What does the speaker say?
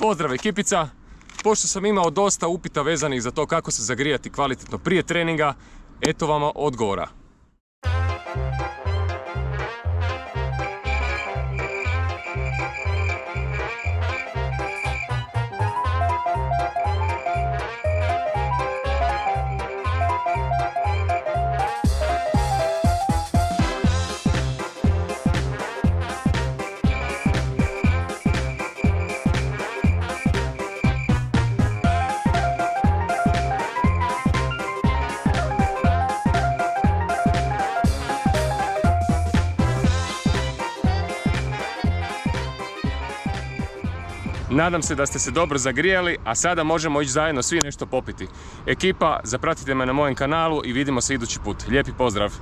Pozdrav ekipica! Pošto sam imao dosta upita vezanih za to kako se zagrijati kvalitetno prije treninga, eto vama odgovora. Nadam se da ste se dobro zagrijali, a sada možemo ići zajedno svi nešto popiti. Ekipa, zapratite me na mojem kanalu i vidimo se idući put. Lijepi pozdrav!